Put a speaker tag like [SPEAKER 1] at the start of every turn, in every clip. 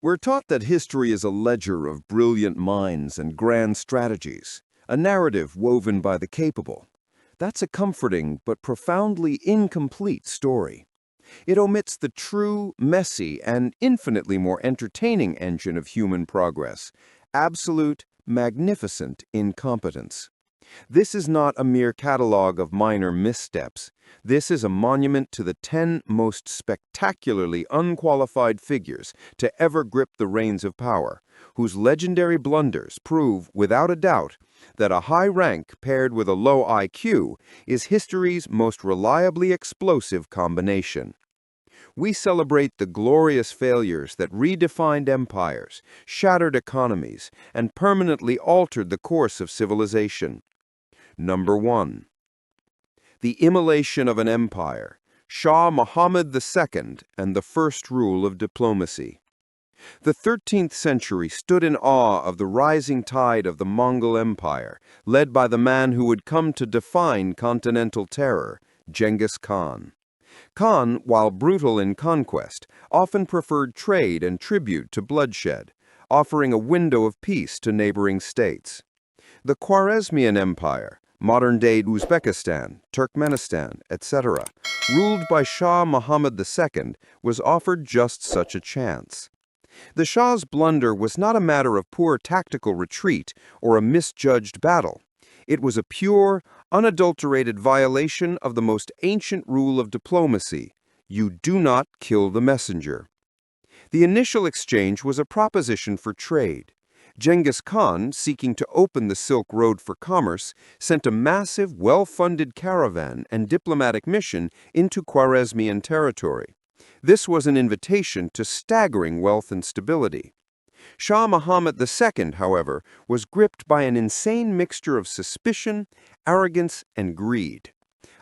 [SPEAKER 1] We're taught that history is a ledger of brilliant minds and grand strategies, a narrative woven by the capable. That's a comforting but profoundly incomplete story. It omits the true, messy, and infinitely more entertaining engine of human progress: absolute, magnificent incompetence. This is not a mere catalogue of minor missteps. This is a monument to the 10 most spectacularly unqualified figures to ever grip the reins of power, whose legendary blunders prove, without a doubt, that a high rank paired with a low IQ is history's most reliably explosive combination. We celebrate the glorious failures that redefined empires, shattered economies, and permanently altered the course of civilization. Number 1. The immolation of an empire, Shah Muhammad II and the first rule of diplomacy. The 13th century stood in awe of the rising tide of the Mongol Empire, led by the man who would come to define continental terror, Genghis Khan. Khan, while brutal in conquest, often preferred trade and tribute to bloodshed, offering a window of peace to neighboring states. The Khwarezmian Empire, modern-day Uzbekistan, Turkmenistan, etc., ruled by Shah Muhammad II, was offered just such a chance. The Shah's blunder was not a matter of poor tactical retreat or a misjudged battle. It was a pure, unadulterated violation of the most ancient rule of diplomacy: you do not kill the messenger. The initial exchange was a proposition for trade. Genghis Khan, seeking to open the Silk Road for commerce, sent a massive, well-funded caravan and diplomatic mission into Khwarezmian territory. This was an invitation to staggering wealth and stability. Shah Muhammad II, however, was gripped by an insane mixture of suspicion, arrogance, and greed.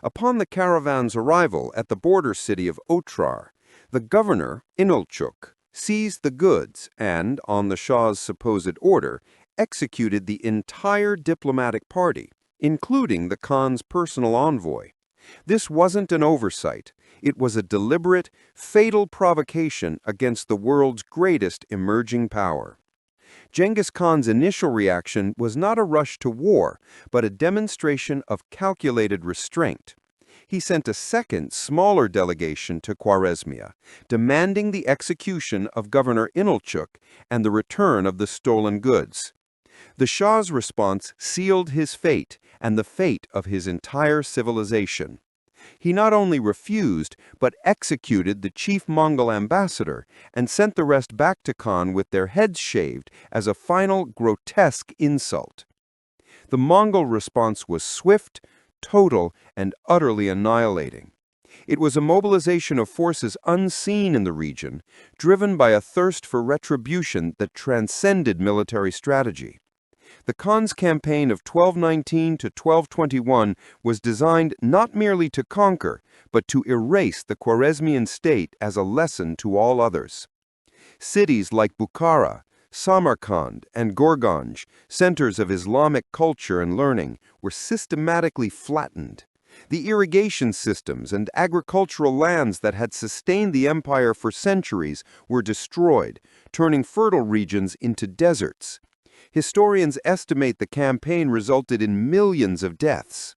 [SPEAKER 1] Upon the caravan's arrival at the border city of Otrar, the governor, Inulchuk, seized the goods and, on the Shah's supposed order, executed the entire diplomatic party, including the Khan's personal envoy. This wasn't an oversight. It was a deliberate, fatal provocation against the world's greatest emerging power. Genghis Khan's initial reaction was not a rush to war, but a demonstration of calculated restraint. He sent a second, smaller delegation to Khwarezmia, demanding the execution of Governor Inulchuk and the return of the stolen goods. The Shah's response sealed his fate and the fate of his entire civilization. He not only refused, but executed the chief Mongol ambassador and sent the rest back to Khan with their heads shaved as a final grotesque insult. The Mongol response was swift, total, and utterly annihilating. It was a mobilization of forces unseen in the region, driven by a thirst for retribution that transcended military strategy. The Khan's campaign of 1219 to 1221 was designed not merely to conquer, but to erase the Khwarezmian state as a lesson to all others. Cities like Bukhara, Samarkand, and Gorganj, centers of Islamic culture and learning, were systematically flattened. The irrigation systems and agricultural lands that had sustained the empire for centuries were destroyed, turning fertile regions into deserts. Historians estimate the campaign resulted in millions of deaths.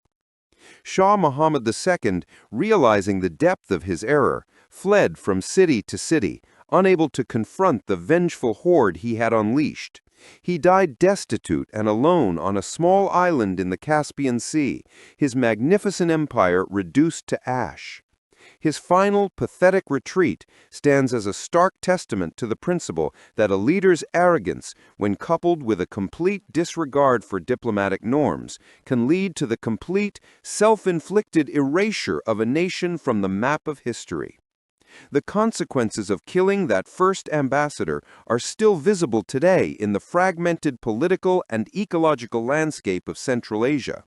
[SPEAKER 1] Shah Muhammad II, realizing the depth of his error, fled from city to city, unable to confront the vengeful horde he had unleashed. He died destitute and alone on a small island in the Caspian Sea, his magnificent empire reduced to ash. His final, pathetic retreat stands as a stark testament to the principle that a leader's arrogance, when coupled with a complete disregard for diplomatic norms, can lead to the complete, self-inflicted erasure of a nation from the map of history. The consequences of killing that first ambassador are still visible today in the fragmented political and ecological landscape of Central Asia.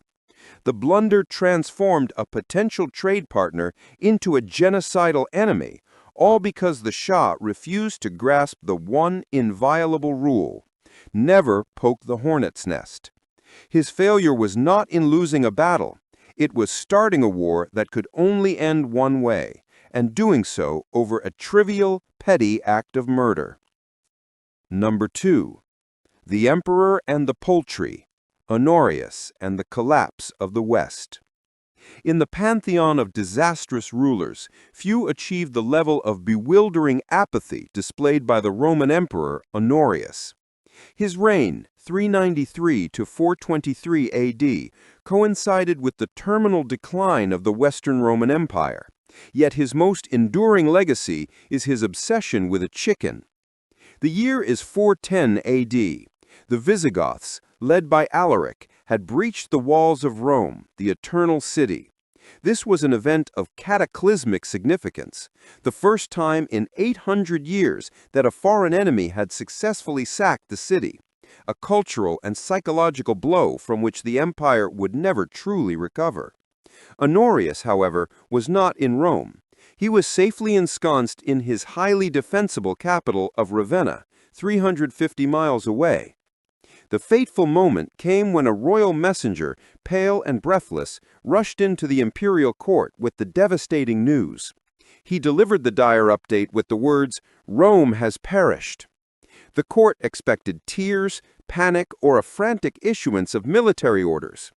[SPEAKER 1] The blunder transformed a potential trade partner into a genocidal enemy, all because the Shah refused to grasp the one inviolable rule: never poke the hornet's nest. His failure was not in losing a battle. It was starting a war that could only end one way, and doing so over a trivial, petty act of murder. Number 2. The Emperor and the Poultry, Honorius and the Collapse of the West. In the pantheon of disastrous rulers, few achieved the level of bewildering apathy displayed by the Roman Emperor Honorius. His reign, 393 to 423 AD, coincided with the terminal decline of the Western Roman Empire. Yet his most enduring legacy is his obsession with a chicken. The year is 410 AD. The Visigoths, led by Alaric, had breached the walls of Rome, the Eternal City. This was an event of cataclysmic significance, the first time in 800 years that a foreign enemy had successfully sacked the city, a cultural and psychological blow from which the empire would never truly recover. Honorius, however, was not in Rome. He was safely ensconced in his highly defensible capital of Ravenna, 350 miles away. The fateful moment came when a royal messenger, pale and breathless, rushed into the imperial court with the devastating news. He delivered the dire update with the words, "Rome has perished." The court expected tears, panic, or a frantic issuance of military orders.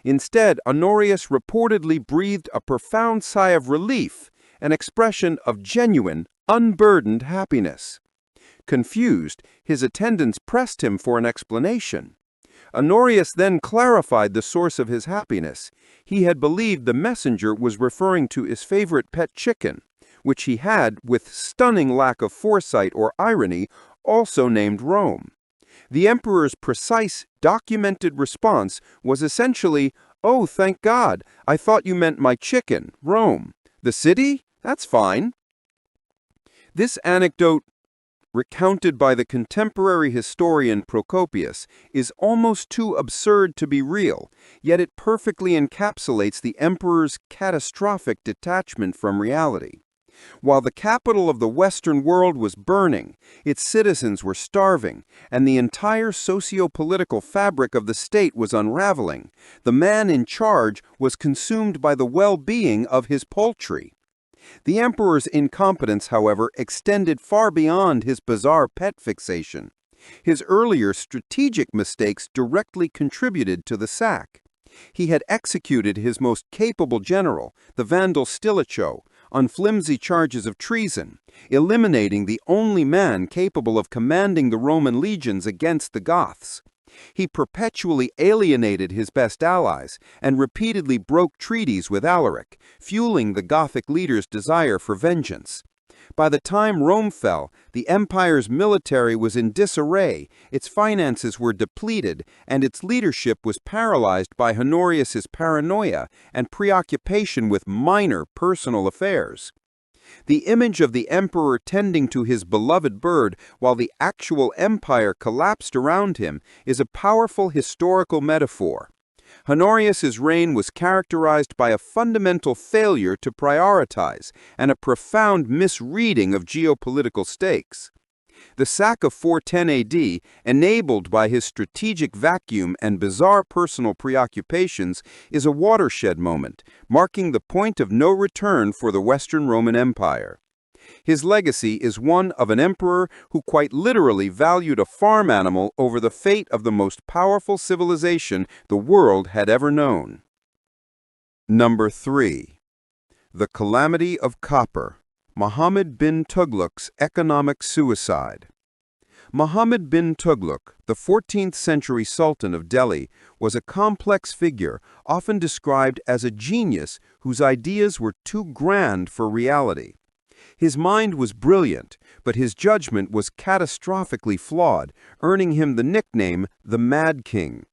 [SPEAKER 1] Instead, Honorius reportedly breathed a profound sigh of relief, an expression of genuine, unburdened happiness. Confused, his attendants pressed him for an explanation. Honorius then clarified the source of his happiness. He had believed the messenger was referring to his favorite pet chicken, which he had, with stunning lack of foresight or irony, also named Rome. The emperor's precise, documented response was essentially, "Oh, thank God, I thought you meant my chicken, Rome. The city? That's fine." This anecdote, recounted by the contemporary historian Procopius, is almost too absurd to be real, yet it perfectly encapsulates the emperor's catastrophic detachment from reality. While the capital of the Western world was burning, its citizens were starving, and the entire socio-political fabric of the state was unraveling, the man in charge was consumed by the well-being of his poultry. The emperor's incompetence, however, extended far beyond his bizarre pet fixation. His earlier strategic mistakes directly contributed to the sack. He had executed his most capable general, the Vandal Stilicho, on flimsy charges of treason, eliminating the only man capable of commanding the Roman legions against the Goths. He perpetually alienated his best allies and repeatedly broke treaties with Alaric, fueling the Gothic leader's desire for vengeance. By the time Rome fell, the empire's military was in disarray, its finances were depleted, and its leadership was paralyzed by Honorius's paranoia and preoccupation with minor personal affairs. The image of the emperor tending to his beloved bird while the actual empire collapsed around him is a powerful historical metaphor. Honorius's reign was characterized by a fundamental failure to prioritize and a profound misreading of geopolitical stakes. The sack of 410 AD, enabled by his strategic vacuum and bizarre personal preoccupations, is a watershed moment, marking the point of no return for the Western Roman Empire. His legacy is one of an emperor who quite literally valued a farm animal over the fate of the most powerful civilization the world had ever known. Number 3. The Calamity of Copper, Muhammad bin Tughlaq's economic suicide. Muhammad bin Tughlaq, the 14th century Sultan of Delhi, was a complex figure, often described as a genius whose ideas were too grand for reality. His mind was brilliant, but his judgment was catastrophically flawed, earning him the nickname the Mad King.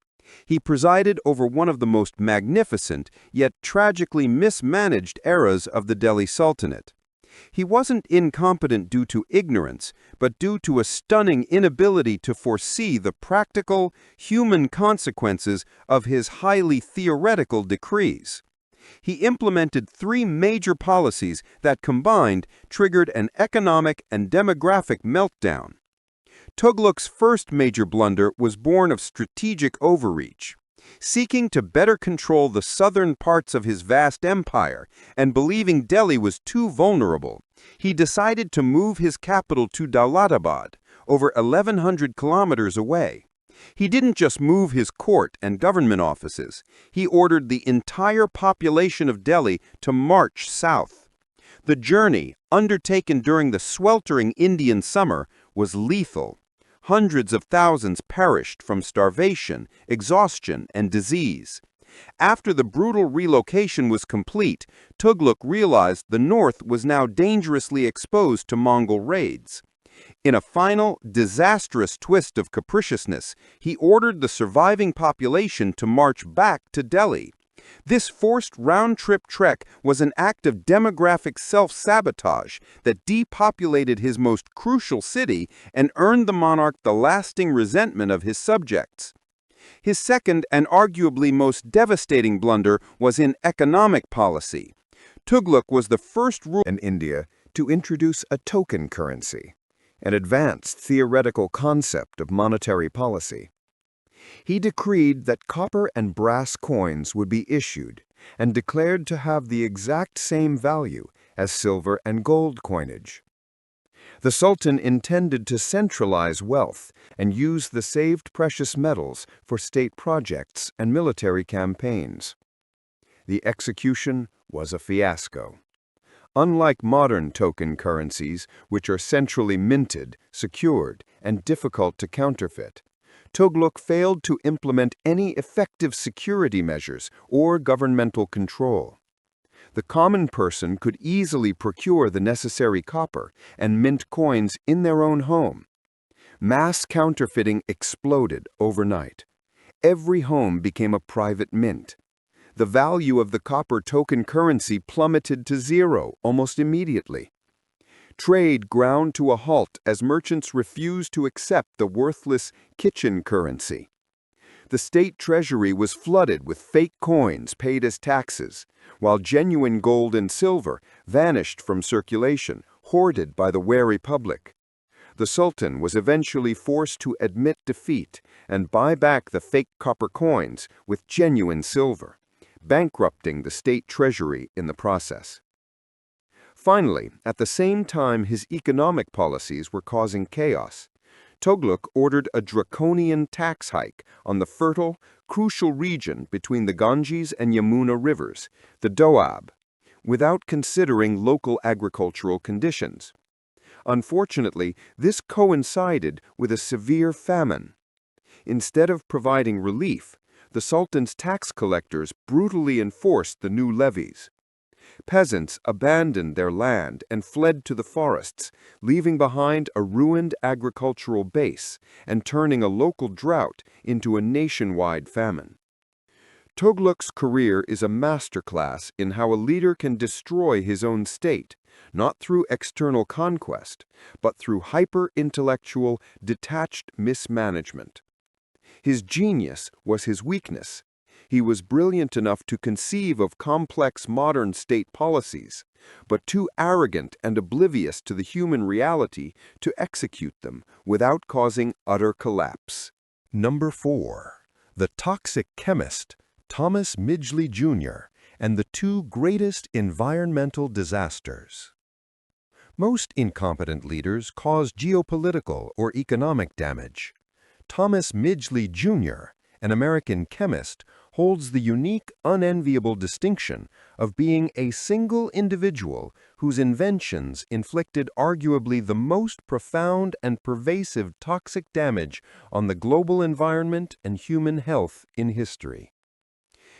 [SPEAKER 1] He presided over one of the most magnificent, yet tragically mismanaged eras of the Delhi Sultanate. He wasn't incompetent due to ignorance, but due to a stunning inability to foresee the practical, human consequences of his highly theoretical decrees. He implemented 3 major policies that combined triggered an economic and demographic meltdown. Tughlaq's first major blunder was born of strategic overreach. Seeking to better control the southern parts of his vast empire and believing Delhi was too vulnerable, he decided to move his capital to Daulatabad,
[SPEAKER 2] over 1,100 kilometers away. He didn't just move his court and government offices, he ordered the entire population of Delhi to march south. The journey, undertaken during the sweltering Indian summer, was lethal. Hundreds of thousands perished from starvation, exhaustion, and disease. After the brutal relocation was complete, Tughlaq realized the north was now dangerously exposed to Mongol raids. In a final, disastrous twist of capriciousness, he ordered the surviving population to march back to Delhi. This forced round-trip trek was an act of demographic self-sabotage that depopulated his most crucial city and earned the monarch the lasting resentment of his subjects. His second and arguably most devastating blunder was in economic policy. Tughlaq was the first ruler
[SPEAKER 1] in India to introduce a token currency, an advanced theoretical concept of monetary policy. He decreed that copper and brass coins would be issued and declared to have the exact same value as silver and gold coinage. The Sultan intended to centralize wealth and use the saved precious metals for state projects and military campaigns. The execution was a fiasco. Unlike modern token currencies, which are centrally minted, secured, and difficult to counterfeit, Tughlaq failed to implement any effective security measures or governmental control. The common person could easily procure the necessary copper and mint coins in their own home. Mass counterfeiting exploded overnight. Every home became a private mint. The value of the copper token currency plummeted to zero almost immediately. Trade ground to a halt as merchants refused to accept the worthless kitchen currency. The state treasury was flooded with fake coins paid as taxes, while genuine gold and silver vanished from circulation, hoarded by the wary public. The Sultan was eventually forced to admit defeat and buy back the fake copper coins with genuine silver, bankrupting the state treasury in the process. Finally, at the same time his economic policies were causing chaos, Tughlaq ordered a draconian tax hike on the fertile, crucial region between the Ganges and Yamuna rivers, the Doab, without considering local agricultural conditions. Unfortunately, this coincided with a severe famine. Instead of providing relief, the Sultan's tax collectors brutally enforced the new levies. Peasants abandoned their land and fled to the forests, leaving behind a ruined agricultural base and turning a local drought into a nationwide famine. Tughlaq's career is a masterclass in how a leader can destroy his own state, not through external conquest, but through hyper-intellectual, detached mismanagement. His genius was his weakness. He was brilliant enough to conceive of complex modern state policies, but too arrogant and oblivious to the human reality to execute them without causing utter collapse.
[SPEAKER 3] Number 4. The Toxic Chemist, Thomas Midgley Jr., and the Two Greatest Environmental Disasters. Most incompetent leaders cause geopolitical or economic damage. Thomas Midgley Jr., an American chemist, holds the unique, unenviable distinction of being a single individual whose inventions inflicted arguably the most profound and pervasive toxic damage on the global environment and human health in history.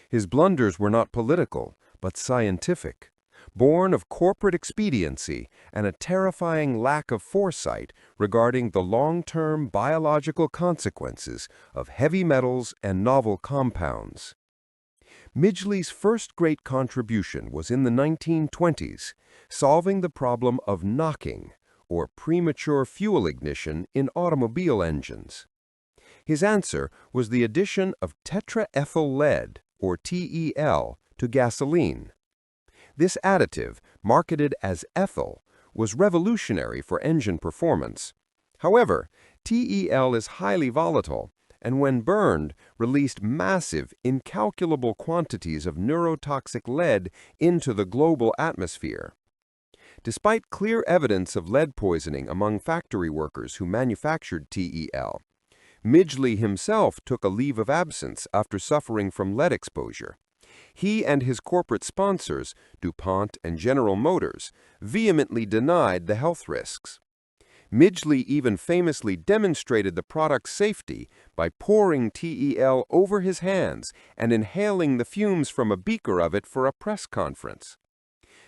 [SPEAKER 3] His blunders were not political, but scientific, born of corporate expediency and a terrifying lack of foresight regarding the long-term biological consequences of heavy metals and novel compounds. Midgley's first great contribution was in the 1920s, solving the problem of knocking, or premature fuel ignition in automobile engines. His answer was the addition of tetraethyl lead, or TEL, to gasoline. This additive, marketed as ethyl, was revolutionary for engine performance. However, TEL is highly volatile and when burned, released massive, incalculable quantities of neurotoxic lead into the global atmosphere.
[SPEAKER 2] Despite clear evidence of lead poisoning among factory workers who manufactured TEL, Midgley himself took a leave of absence after suffering from lead exposure. He and his corporate sponsors, DuPont and General Motors, vehemently denied the health risks. Midgley even famously demonstrated the product's safety by pouring TEL over his hands and inhaling the fumes from a beaker of it for a press conference.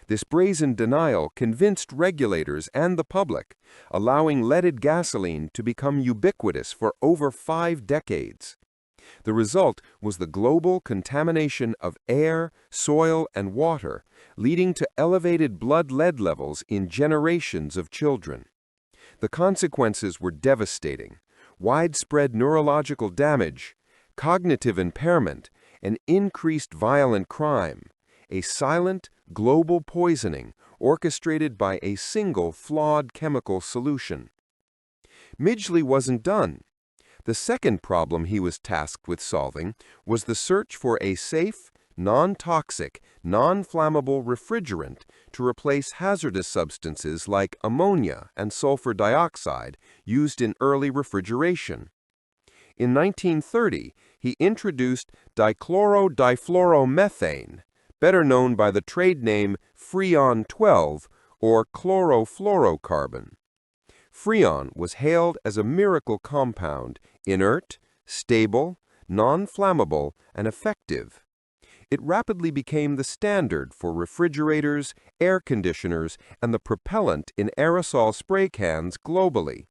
[SPEAKER 2] This brazen denial convinced regulators and the public, allowing leaded gasoline to become ubiquitous for over 5 decades. The result was the global contamination of air, soil, and water, leading to elevated blood lead levels in generations of children. The consequences were devastating: widespread neurological damage, cognitive impairment, and increased violent crime, a silent, global poisoning orchestrated by a single flawed chemical solution. Midgley wasn't done. The second problem he was tasked with solving was the search for a safe, non-toxic, non-flammable refrigerant to replace hazardous substances like ammonia and sulfur dioxide used in early refrigeration. In 1930, he introduced dichlorodifluoromethane, better known by the trade name Freon 12 or chlorofluorocarbon. Freon was hailed as a miracle compound, inert, stable, non-flammable, and effective. It rapidly became the standard for refrigerators, air conditioners, and the propellant in aerosol spray cans globally.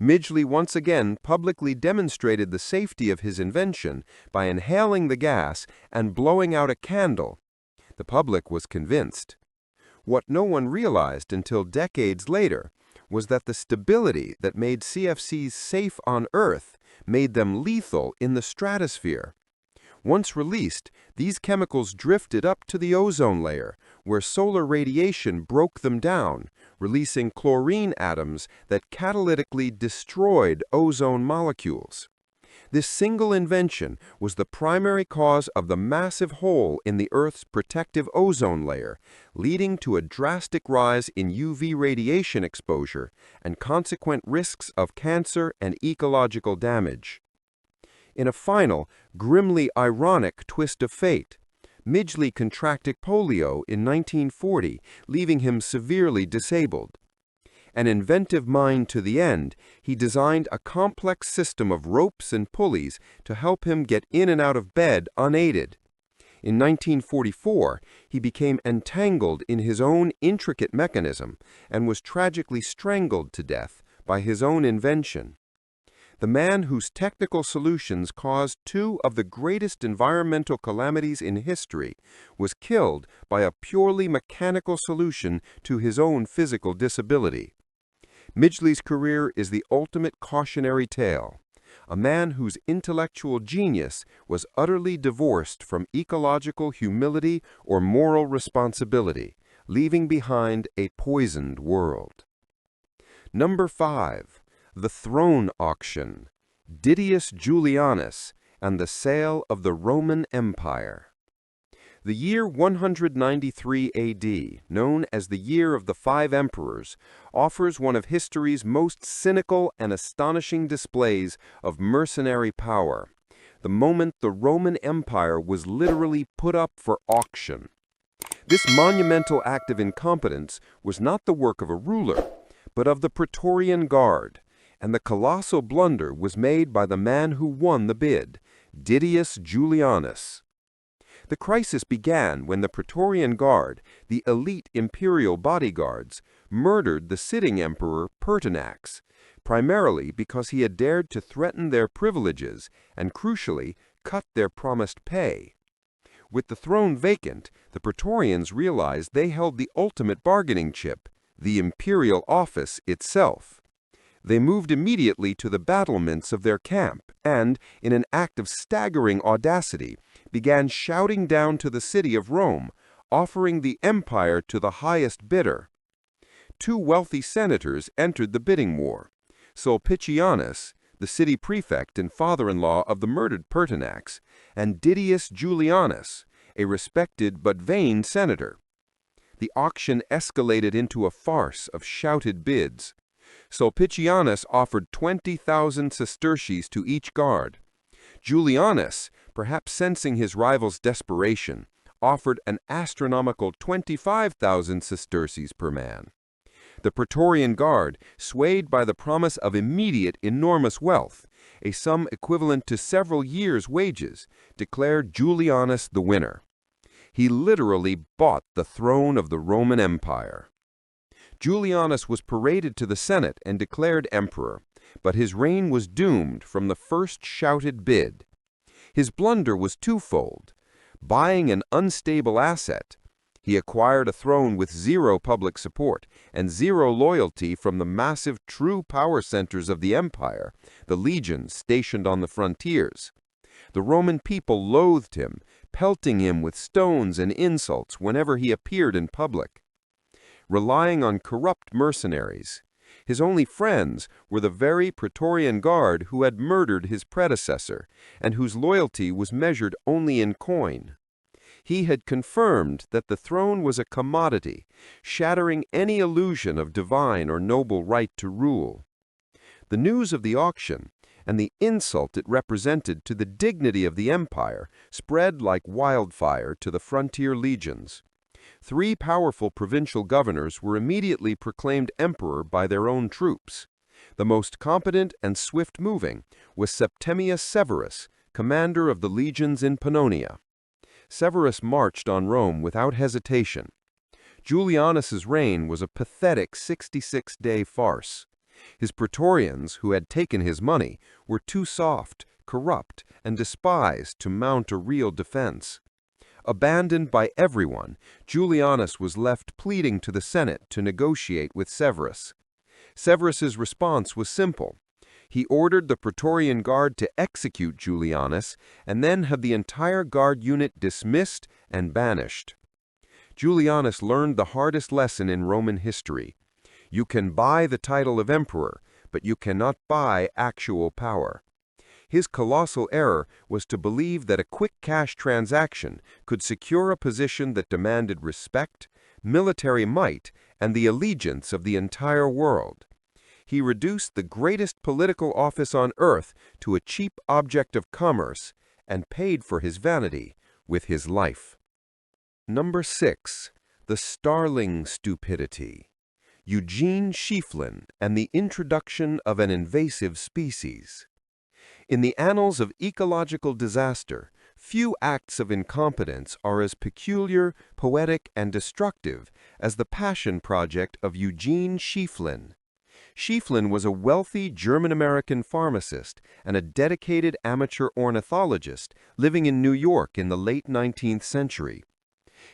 [SPEAKER 2] Midgley once again publicly demonstrated the safety of his invention by inhaling the gas and blowing out a candle. The public was convinced. What no one realized until decades later was that the stability that made CFCs safe on Earth made them lethal in the stratosphere. Once released, these chemicals drifted up to the ozone layer, where solar radiation broke them down, releasing chlorine atoms that catalytically destroyed ozone molecules. This single invention was the primary cause of the massive hole in the Earth's protective ozone layer, leading to a drastic rise in UV radiation exposure and consequent risks of cancer and ecological damage. In a final, grimly ironic twist of fate, Midgley contracted polio in 1940, leaving him severely disabled. An inventive mind to the end, he designed a complex system of ropes and pulleys to help him get in and out of bed unaided. In 1944, he became entangled in his own intricate mechanism and was tragically strangled to death by his own invention. The man whose technical solutions caused 2 of the greatest environmental calamities in history was killed by a purely mechanical solution to his own physical disability. Midgley's career is the ultimate cautionary tale. A man whose intellectual genius was utterly divorced from ecological humility or moral responsibility, leaving behind a poisoned world. Number 5. The Throne Auction, Didius Julianus, and the Sale of the Roman Empire. The year 193 AD, known as the Year of the 5 Emperors, offers one of history's most cynical and astonishing displays of mercenary power, the moment the Roman Empire was literally put up for auction. This monumental act of incompetence was not the work of a ruler, but of the Praetorian Guard, and the colossal blunder was made by the man who won the bid, Didius Julianus. The crisis began when the Praetorian Guard, the elite imperial bodyguards, murdered the sitting emperor Pertinax, primarily because he had dared to threaten their privileges and, crucially, cut their promised pay. With the throne vacant, the Praetorians realized they held the ultimate bargaining chip, the imperial office itself. They moved immediately to the battlements of their camp and, in an act of staggering audacity, began shouting down to the city of Rome, offering the empire to the highest bidder. 2 wealthy senators entered the bidding war: Sulpicianus, the city prefect and father-in-law of the murdered Pertinax, and Didius Julianus, a respected but vain senator. The auction escalated into a farce of shouted bids. Sulpicianus offered 20,000 sesterces to each guard. Julianus, perhaps sensing his rival's desperation, offered an astronomical 25,000 sesterces per man. The Praetorian Guard, swayed by the promise of immediate enormous wealth, a sum equivalent to several years' wages, declared Julianus the winner. He literally bought the throne of the Roman Empire. Julianus was paraded to the Senate and declared emperor, but his reign was doomed from the first shouted bid. His blunder was twofold. Buying an unstable asset, he acquired a throne with zero public support and zero loyalty from the massive true power centers of the empire, the legions stationed on the frontiers. The Roman people loathed him, pelting him with stones and insults whenever he appeared in public. Relying on corrupt mercenaries, his only friends were the very Praetorian Guard who had murdered his predecessor and whose loyalty was measured only in coin. He had confirmed that the throne was a commodity, shattering any illusion of divine or noble right to rule. The news of the auction and the insult it represented to the dignity of the empire spread like wildfire to the frontier legions. 3 powerful provincial governors were immediately proclaimed emperor by their own troops. The most competent and swift-moving was Septimius Severus, commander of the legions in Pannonia. Severus marched on Rome without hesitation. Julianus's reign was a pathetic 66-day farce. His Praetorians, who had taken his money, were too soft, corrupt, and despised to mount a real defense. Abandoned by everyone, Julianus was left pleading to the Senate to negotiate with Severus. Severus's response was simple. He ordered the Praetorian Guard to execute Julianus and then had the entire guard unit dismissed and banished. Julianus learned the hardest lesson in Roman history. You can buy the title of emperor, but you cannot buy actual power. His colossal error was to believe that a quick cash transaction could secure a position that demanded respect, military might, and the allegiance of the entire world. He reduced the greatest political office on earth to a cheap object of commerce and paid for his vanity with his life. Number 6. The Starling Stupidity. Eugene Schieffelin and the Introduction of an Invasive Species. In the annals of ecological disaster, few acts of incompetence are as peculiar, poetic, and destructive as the passion project of Eugene Schieffelin. Schieffelin was a wealthy German-American pharmacist and a dedicated amateur ornithologist living in New York in the late 19th century.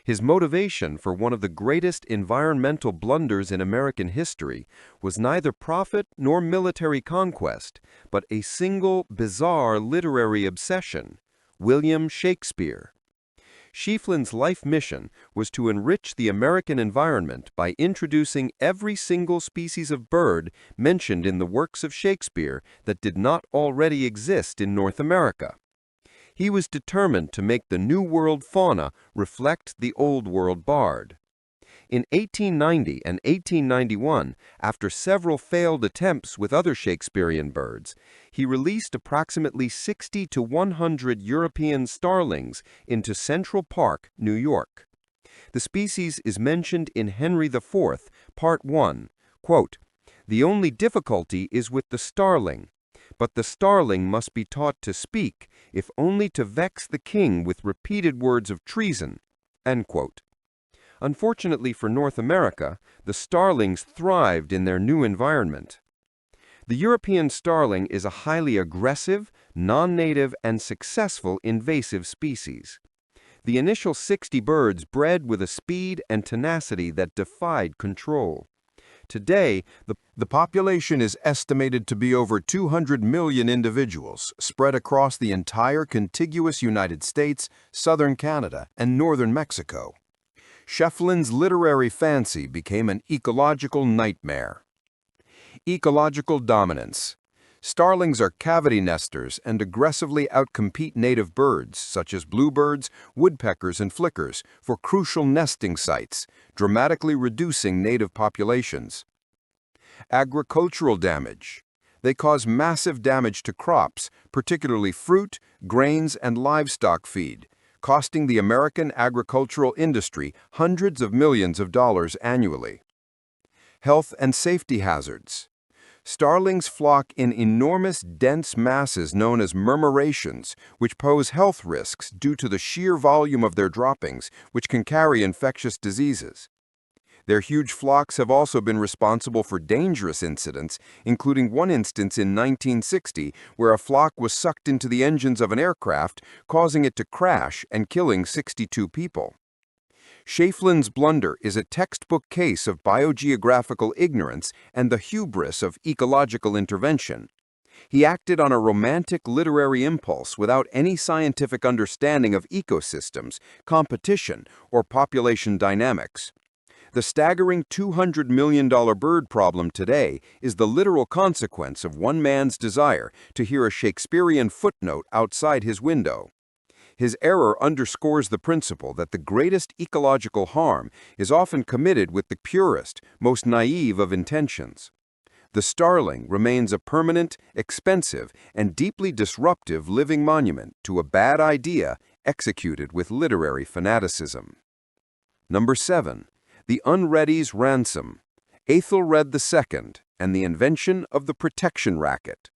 [SPEAKER 2] His motivation for one of the greatest environmental blunders in American history was neither profit nor military conquest, but a single, bizarre literary obsession: William Shakespeare. Schieffelin's life mission was to enrich the American environment by introducing every single species of bird mentioned in the works of Shakespeare that did not already exist in North America. He was determined to make the New World fauna reflect the Old World bard. In 1890 and 1891, after several failed attempts with other Shakespearean birds, he released approximately 60 to 100 European starlings into Central Park, New York. The species is mentioned in Henry IV, Part 1, quote, "The only difficulty is with the starling, but the starling must be taught to speak, if only to vex the king with repeated words of treason," end quote. Unfortunately for North America, the starlings thrived in their new environment. The European starling is a highly aggressive, non-native, and successful invasive species. The initial 60 birds bred with a speed and tenacity that defied control. Today, the population is estimated to be over 200 million individuals, spread across the entire contiguous United States, southern Canada, and northern Mexico. Schieffelin's literary fancy became an ecological nightmare. Ecological dominance. Starlings are cavity nesters and aggressively outcompete native birds, such as bluebirds, woodpeckers, and flickers, for crucial nesting sites, dramatically reducing native populations. Agricultural damage. They cause massive damage to crops, particularly fruit, grains, and livestock feed, costing the American agricultural industry hundreds of millions of dollars annually. Health and safety hazards. Starlings flock in enormous, dense masses known as murmurations, which pose health risks due to the sheer volume of their droppings, which can carry infectious diseases. Their huge flocks have also been responsible for dangerous incidents, including one instance in 1960 where a flock was sucked into the engines of an aircraft, causing it to crash and killing 62 people. Schaeflin's blunder is a textbook case of biogeographical ignorance and the hubris of ecological intervention. He acted on a romantic literary impulse without any scientific understanding of ecosystems, competition, or population dynamics. The staggering $200 million bird problem today is the literal consequence of one man's desire to hear a Shakespearean footnote outside his window. His error underscores the principle that the greatest ecological harm is often committed with the purest, most naive of intentions. The starling remains a permanent, expensive, and deeply disruptive living monument to a bad idea executed with literary fanaticism. Number 7. The Unready's Ransom, Aethelred II and the Invention of the Protection Racket.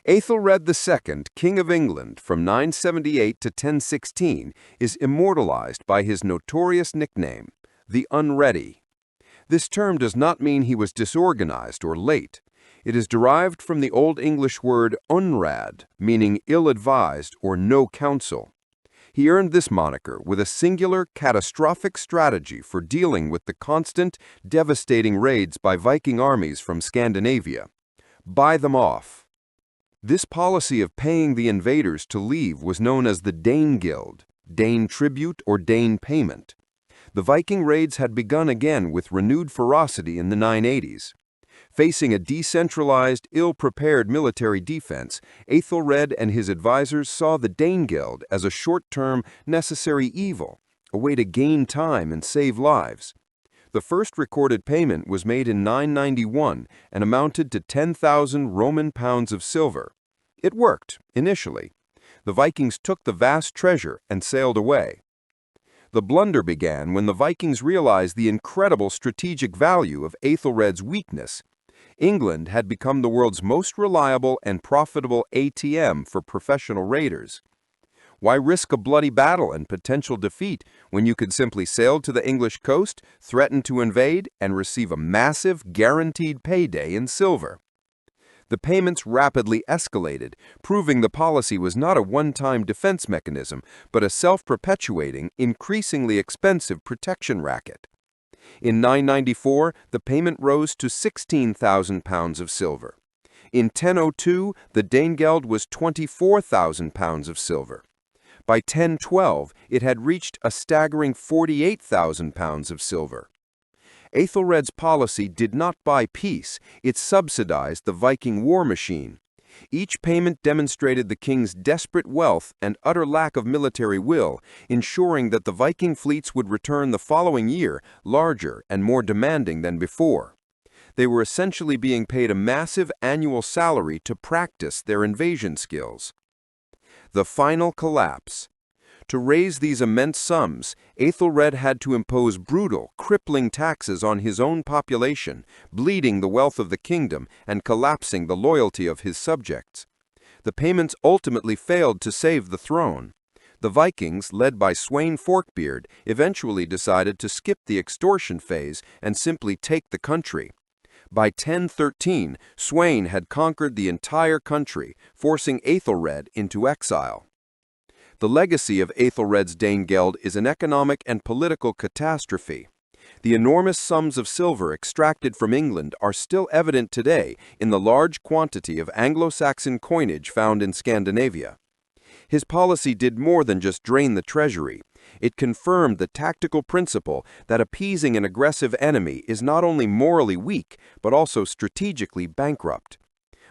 [SPEAKER 2] Aethelred II, King of England from 978 to 1016, is immortalized by his notorious nickname, the Unready. This term does not mean he was disorganized or late. It is derived from the Old English word unrad, meaning ill-advised or no counsel. He earned this moniker with a singular, catastrophic strategy for dealing with the constant, devastating raids by Viking armies from Scandinavia. Buy them off. This policy of paying the invaders to leave was known as the Dane-gild, Dane tribute or Dane payment. The Viking raids had begun again with renewed ferocity in the 980s. Facing a decentralized, ill-prepared military defense, Aethelred and his advisors saw the Dane-gild as a short-term, necessary evil, a way to gain time and save lives. The first recorded payment was made in 991 and amounted to 10,000 Roman pounds of silver. It worked, initially. The Vikings took the vast treasure and sailed away. The blunder began when the Vikings realized the incredible strategic value of Aethelred's weakness. England had become the world's most reliable and profitable ATM for professional raiders. Why risk a bloody battle and potential defeat when you could simply sail to the English coast, threaten to invade, and receive a massive, guaranteed payday in silver? The payments rapidly escalated, proving the policy was not a one-time defense mechanism, but a self-perpetuating, increasingly expensive protection racket. In 994, the payment rose to 16,000 pounds of silver. In 1002, the Dane-gild was 24,000 pounds of silver. By 1012, it had reached a staggering 48,000 pounds of silver. Aethelred's policy did not buy peace, it subsidized the Viking war machine. Each payment demonstrated the king's desperate wealth and utter lack of military will, ensuring that the Viking fleets would return the following year larger and more demanding than before. They were essentially being paid a massive annual salary to practice their invasion skills. The final collapse. To raise these immense sums, Aethelred had to impose brutal, crippling taxes on his own population, bleeding the wealth of the kingdom and collapsing the loyalty of his subjects. The payments ultimately failed to save the throne. The Vikings, led by Sweyn Forkbeard, eventually decided to skip the extortion phase and simply take the country. By 1013, Sweyn had conquered the entire country, forcing Aethelred into exile. The legacy of Aethelred's Dane-gild is an economic and political catastrophe. The enormous sums of silver extracted from England are still evident today in the large quantity of Anglo-Saxon coinage found in Scandinavia. His policy did more than just drain the treasury. It confirmed the tactical principle that appeasing an aggressive enemy is not only morally weak, but also strategically bankrupt.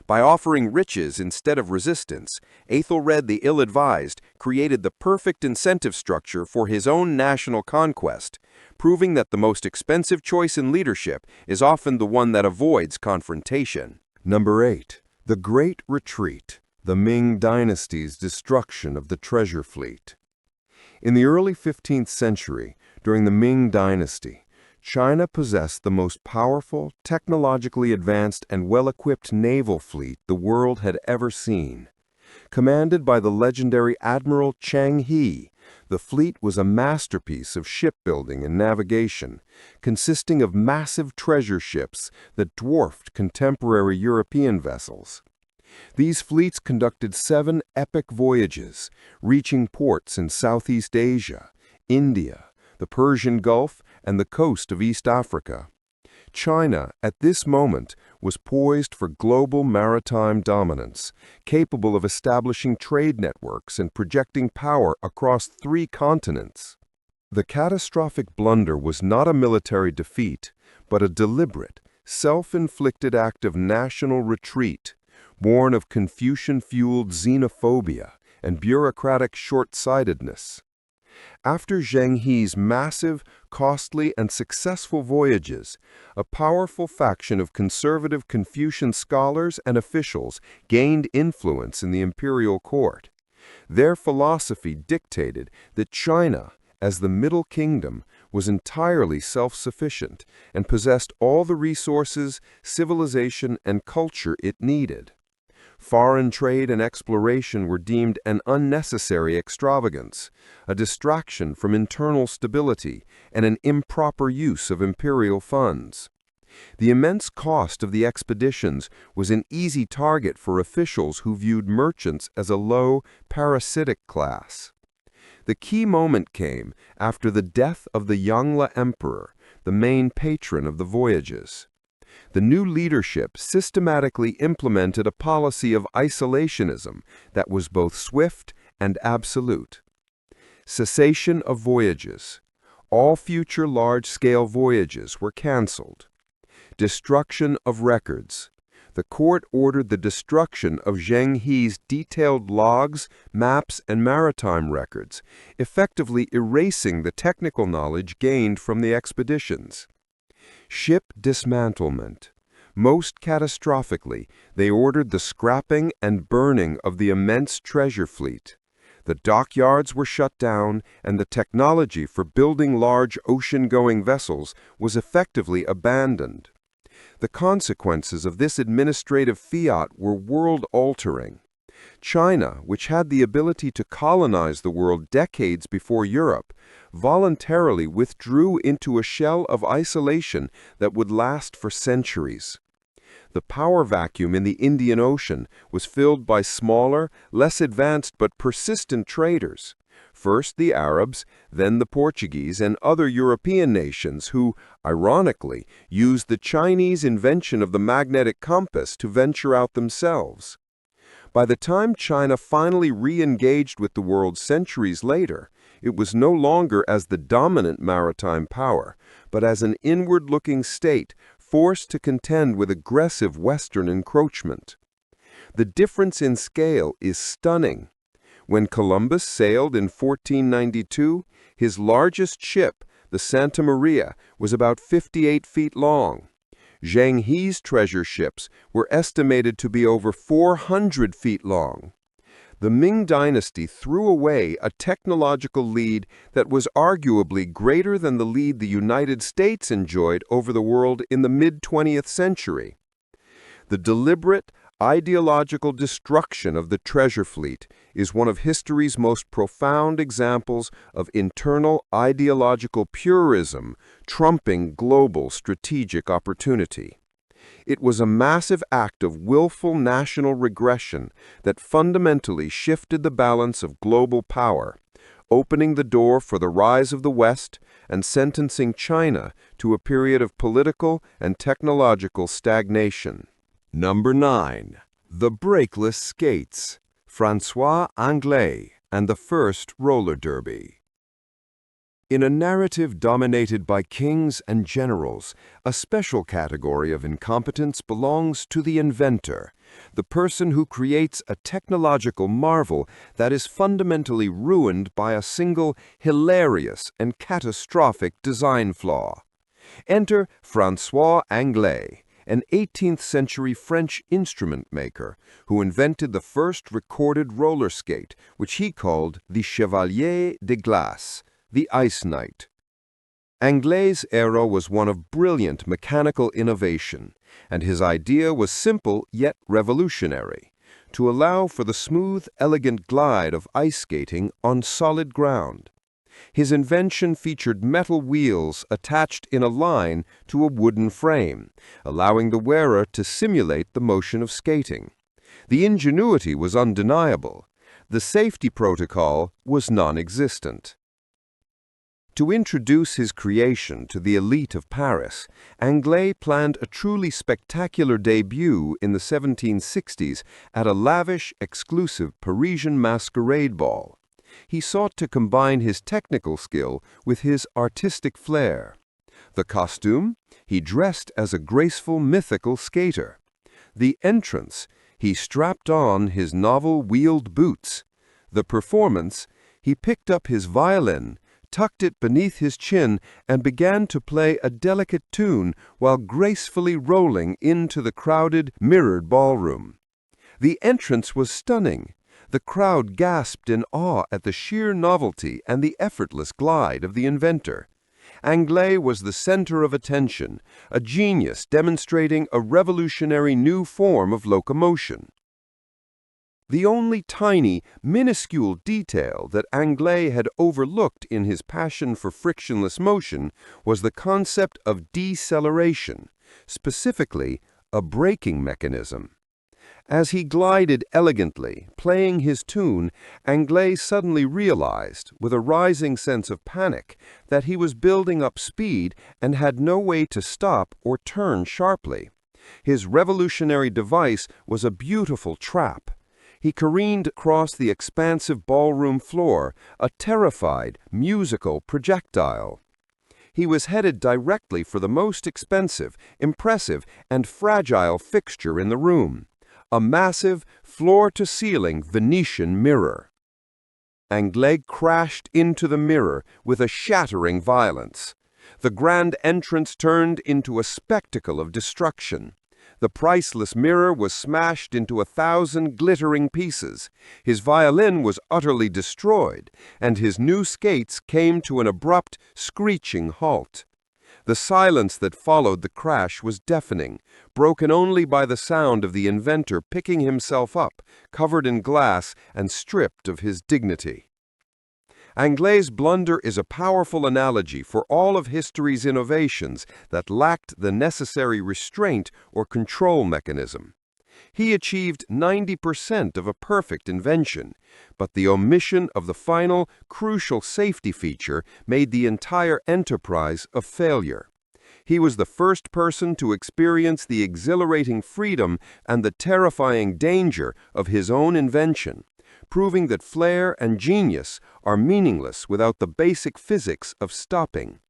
[SPEAKER 2] By offering riches instead of resistance, Aethelred the Ill-Advised created the perfect incentive structure for his own national conquest, proving that the most expensive choice in leadership is often the one that avoids confrontation.
[SPEAKER 3] Number 8. The Great Retreat, the Ming Dynasty's destruction of the treasure fleet. In the early 15th century, during the Ming Dynasty, China possessed the most powerful, technologically advanced, and well-equipped naval fleet the world had ever seen. Commanded by the legendary Admiral Chang He, the fleet was a masterpiece of shipbuilding and navigation, consisting of massive treasure ships that dwarfed contemporary European vessels. These fleets conducted 7 epic voyages, reaching ports in Southeast Asia, India, the Persian Gulf, and the coast of East Africa. China, at this moment, was poised for global maritime dominance, capable of establishing trade networks and projecting power across 3 continents. The catastrophic blunder was not a military defeat, but a deliberate, self-inflicted act of national retreat, born of Confucian-fueled xenophobia and bureaucratic short-sightedness. After Zheng He's massive, costly, and successful voyages, a powerful faction of conservative Confucian scholars and officials gained influence in the imperial court. Their philosophy dictated that China, as the Middle Kingdom, was entirely self-sufficient and possessed all the resources, civilization, and culture it needed. Foreign trade and exploration were deemed an unnecessary extravagance, a distraction from internal stability, and an improper use of imperial funds. The immense cost of the expeditions was an easy target for officials who viewed merchants as a low, parasitic class. The key moment came after the death of the Yangla Emperor, the main patron of the voyages. The new leadership systematically implemented a policy of isolationism that was both swift and absolute. Cessation of voyages. All future large-scale voyages were cancelled. Destruction of records. The court ordered the destruction of Zheng He's detailed logs, maps, and maritime records, effectively erasing the technical knowledge gained from the expeditions. Ship dismantlement. Most catastrophically, they ordered the scrapping and burning of the immense treasure fleet. The dockyards were shut down, and the technology for building large ocean-going vessels was effectively abandoned. The consequences of this administrative fiat were world-altering. China, which had the ability to colonize the world decades before Europe, voluntarily withdrew into a shell of isolation that would last for centuries. The power vacuum in the Indian Ocean was filled by smaller, less advanced but persistent traders. First the Arabs, then the Portuguese and other European nations who, ironically, used the Chinese invention of the magnetic compass to venture out themselves. By the time China finally re-engaged with the world centuries later, it was no longer as the dominant maritime power, but as an inward-looking state forced to contend with aggressive Western encroachment. The difference in scale is stunning. When Columbus sailed in 1492, his largest ship, the Santa Maria, was about 58 feet long. Zheng He's treasure ships were estimated to be over 400 feet long. The Ming Dynasty threw away a technological lead that was arguably greater than the lead the United States enjoyed over the world in the mid-20th century. The deliberate, ideological destruction of the treasure fleet is one of history's most profound examples of internal ideological purism trumping global strategic opportunity. It was a massive act of willful national regression that fundamentally shifted the balance of global power, opening the door for the rise of the West and sentencing China to a period of political and technological stagnation. Number 9. The Brakeless Skates, François Anglais and the First Roller Derby.
[SPEAKER 1] In a narrative dominated by kings and generals, a special category of incompetence belongs to the inventor, the person who creates a technological marvel that is fundamentally ruined by a single hilarious and catastrophic design flaw. Enter François Anglais, an 18th-century French instrument maker who invented the first recorded roller skate, which he called the Chevalier de Glace, the Ice Knight. Anglais' era was one of brilliant mechanical innovation, and his idea was simple yet revolutionary: to allow for the smooth, elegant glide of ice skating on solid ground. His invention featured metal wheels attached in a line to a wooden frame, allowing the wearer to simulate the motion of skating. The ingenuity was undeniable. The safety protocol was non-existent. To introduce his creation to the elite of Paris, Anglais planned a truly spectacular debut in the 1760s at a lavish, exclusive Parisian masquerade ball. He sought to combine his technical skill with his artistic flair. The costume? He dressed as a graceful, mythical skater. The entrance? He strapped on his novel wheeled boots. The performance? He picked up his violin, tucked it beneath his chin, and began to play a delicate tune while gracefully rolling into the crowded, mirrored ballroom. The entrance was stunning. The crowd gasped in awe at the sheer novelty and the effortless glide of the inventor. Anglais was the center of attention, a genius demonstrating a revolutionary new form of locomotion. The only tiny, minuscule detail that Anglais had overlooked in his passion for frictionless motion was the concept of deceleration, specifically a braking mechanism. As he glided elegantly, playing his tune, Anglais suddenly realized, with a rising sense of panic, that he was building up speed and had no way to stop or turn sharply. His revolutionary device was a beautiful trap. He careened across the expansive ballroom floor, a terrified, musical projectile. He was headed directly for the most expensive, impressive, and fragile fixture in the room: a massive, floor-to-ceiling Venetian mirror. Anglais crashed into the mirror with a shattering violence. The grand entrance turned into a spectacle of destruction. The priceless mirror was smashed into 1,000 glittering pieces. His violin was utterly destroyed, and his new skates came to an abrupt, screeching halt. The silence that followed the crash was deafening, broken only by the sound of the inventor picking himself up, covered in glass and stripped of his dignity. Anglais' blunder is a powerful analogy for all of history's innovations that lacked the necessary restraint or control mechanism. He achieved 90% of a perfect invention, but the omission of the final, crucial safety feature made the entire enterprise a failure. He was the first person to experience the exhilarating freedom and the terrifying danger of his own invention, proving that flair and genius are meaningless without the basic physics of stopping.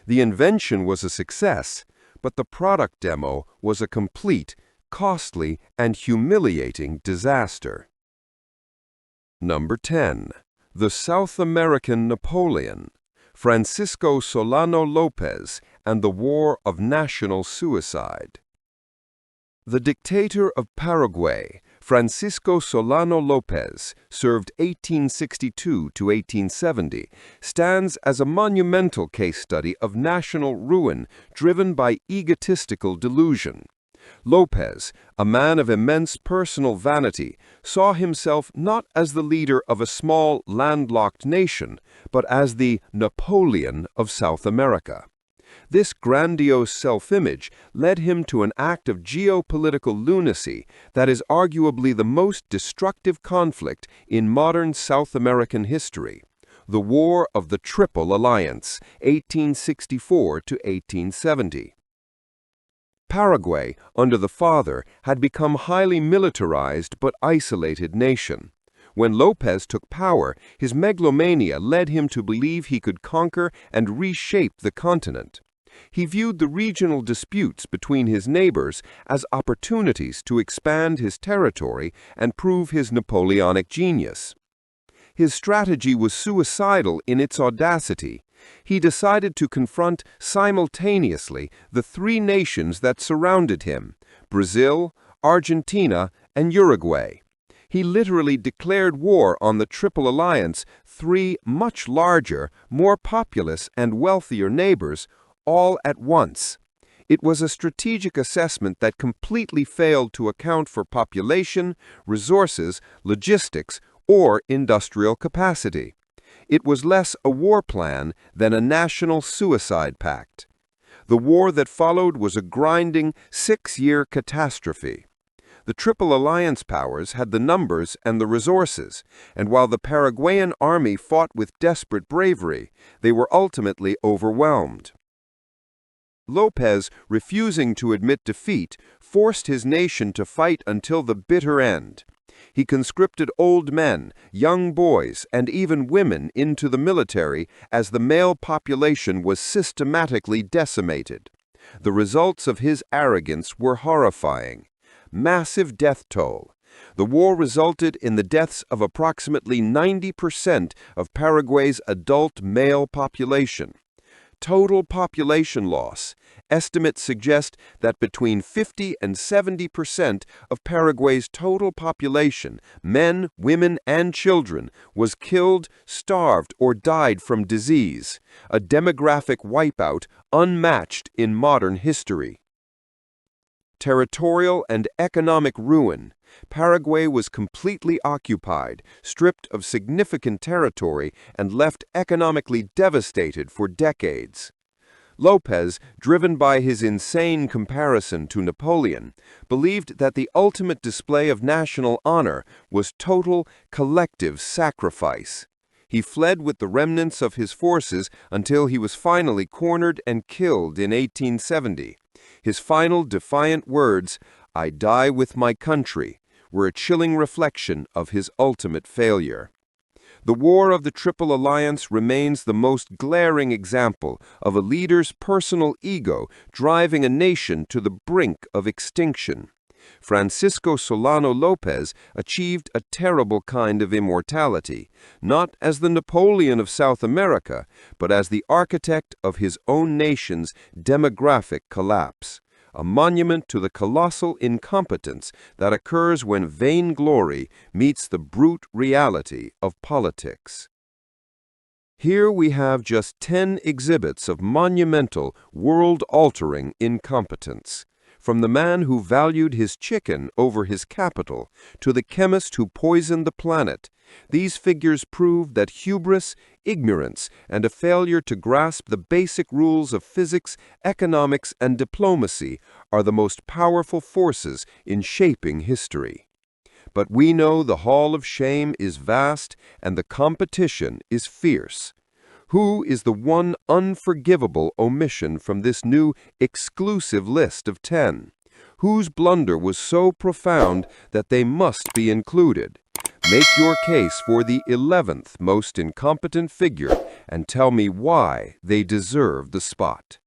[SPEAKER 1] The invention was a success, but the product demo was a complete, costly, and humiliating disaster. Number 10. The South American Napoleon, Francisco Solano Lopez and the War of National Suicide. The dictator of Paraguay, Francisco Solano Lopez, served 1862 to 1870, stands as a monumental case study of national ruin driven by egotistical delusion. Lopez, a man of immense personal vanity, saw himself not as the leader of a small, landlocked nation, but as the Napoleon of South America. This grandiose self-image led him to an act of geopolitical lunacy that is arguably the most destructive conflict in modern South American history: the War of the Triple Alliance, 1864 to 1870. Paraguay, under the father, had become a highly militarized but isolated nation.
[SPEAKER 2] When Lopez took power, his megalomania led him to believe he could conquer and reshape the continent. He viewed the regional disputes between his neighbors as opportunities to expand his territory and prove his Napoleonic genius. His strategy was suicidal in its audacity. He decided to confront simultaneously the three nations that surrounded him: Brazil, Argentina, and Uruguay. He literally declared war on the Triple Alliance, three much larger, more populous, and wealthier neighbors, all at once. It was a strategic assessment that completely failed to account for population, resources, logistics, or industrial capacity. It was less a war plan than a national suicide pact. The war that followed was a grinding, 6-year catastrophe. The Triple Alliance powers had the numbers and the resources, and while the Paraguayan army fought with desperate bravery, they were ultimately overwhelmed. Lopez, refusing to admit defeat, forced his nation to fight until the bitter end. He conscripted old men, young boys, and even women into the military as the male population was systematically decimated. The results of his arrogance were horrifying. Massive death toll. The war resulted in the deaths of approximately 90% of Paraguay's adult male population. Total population loss. Estimates suggest that between 50 and 70% of Paraguay's total population, men, women, and children, was killed, starved, or died from disease, a demographic wipeout unmatched in modern history. Territorial and economic ruin. Paraguay was completely occupied, stripped of significant territory, and left economically devastated for decades. Lopez, driven by his insane comparison to Napoleon, believed that the ultimate display of national honor was total, collective sacrifice. He fled with the remnants of his forces until he was finally cornered and killed in 1870. His final defiant words, "I die with my country," were a chilling reflection of his ultimate failure. The War of the Triple Alliance remains the most glaring example of a leader's personal ego driving a nation to the brink of extinction. Francisco Solano Lopez achieved a terrible kind of immortality, not as the Napoleon of South America, but as the architect of his own nation's demographic collapse, a monument to the colossal incompetence that occurs when vainglory meets the brute reality of politics. Here we have just 10 exhibits of monumental, world-altering incompetence. From the man who valued his chicken over his capital to the chemist who poisoned the planet, these figures prove that hubris, ignorance, and a failure to grasp the basic rules of physics, economics, and diplomacy are the most powerful forces in shaping history. But we know the hall of shame is vast and the competition is fierce. Who is the one unforgivable omission from this new exclusive list of 10? Whose blunder was so profound that they must be included? Make your case for the 11th most incompetent figure and tell me why they deserve the spot.